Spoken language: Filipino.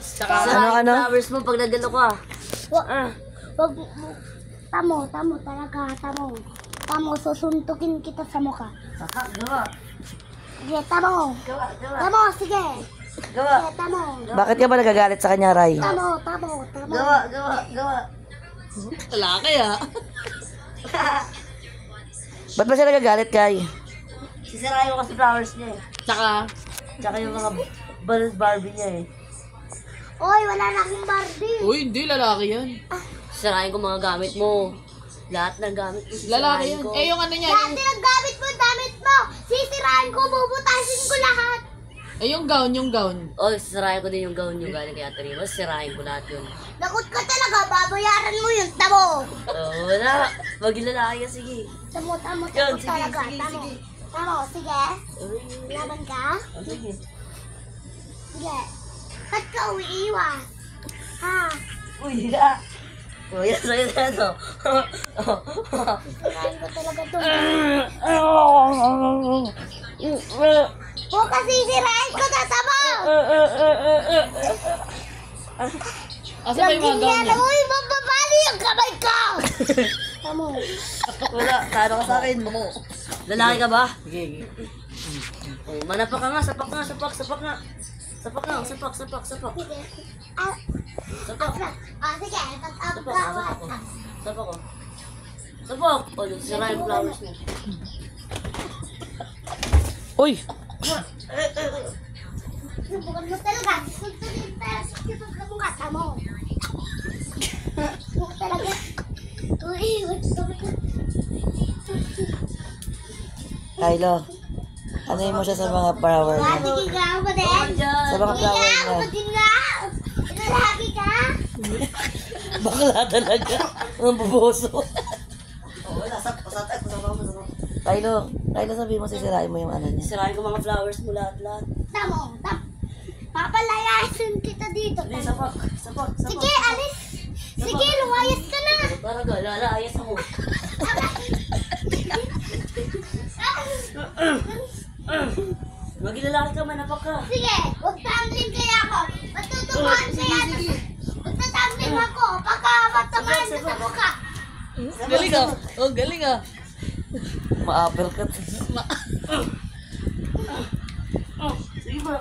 Saka Ano? flowers mo pag nagano ka. Wag mo. Tamo talaga, tamo. Tamo, susuntukin kita sa mukha. Gawa. Sige, tamo. Gawa. Tamo, sige. Gawa. Sige, tamo. Bakit ka ba nagagalit sa kanya, Ray? Tamo. Gawa. Lalaki ah. Ba't ba siya nagagalit, Kay? Sisirahin ko kasi flowers niya eh. Tsaka yung mga balloon Barbie niya eh. Oy, wala na akong Barbie. uy, hindi lalaki yan. Sisirahin ko mga gamit mo. Lahat ng gamit mo Lalaki sisirahin yan. ko. Eh yung ano niya, Lahat ng gamit mo, damit mo. Sisirain ko, bubutasin ko lahat. yung gown. Oh, sisirahin ko din yung gown yung galing kay Ate Rima. Sisirahin ko lahat yun. Lakot ka talaga, babayaran mo yun, tamo. Wala. Wag yung lalaki ka, sige. Tamo Yun, sige, talaga, sige, tamo. sige. Tamo, sige. Laban ka. Sige. Sige. Ba't ka umiiwas? Ha? Uy, hila. Kuya, sa'yo na ito. Sisirain ko talaga to. Huwag kasi sisirain ko na, tamo. Asa ba yung mga gown niya? Uy, mababali ang kamay ko. Tamo. Wala, talo ka sa akin. Lalaki ka ba? Sige. Oh, manapak ka nga, sapak nga. Sapak nga, sapak. Sige. Ah, Sapak. sige. Sapak Pag-abgawat. ko. Sapak. Oh, sisirahin yung flowers mo. Uy! Subukan mo talaga. Suntukin talaga sa mukha. Tamo. Huwag talaga. Uy, wag talaga. Kylo, ano mo siya sa mga flower niya? Sige ka ba din? Sa mga flower Sige niya. ka, din nga. Lalaki ka. Bakla talaga. Ang buboso. Wala, sapak. Kylo, sabihin mo sisirain mo yung ano niya. Sisirahin ko mga flowers mo lahat. Tamo. Papalayasin kita dito. Sige, sapak. Sige, alis. Sige, lumayas ka na. Para ka, lalayas ako. Maglalaki ka, manapak ka. Sige, huwag tumbling kaya ako. Matutumaan kaya ako. Magtatumbling ako. Pagka matamaan ka sa mukha. Galing ah. Oh, galing ah. Ma-uppercut. Sige ba?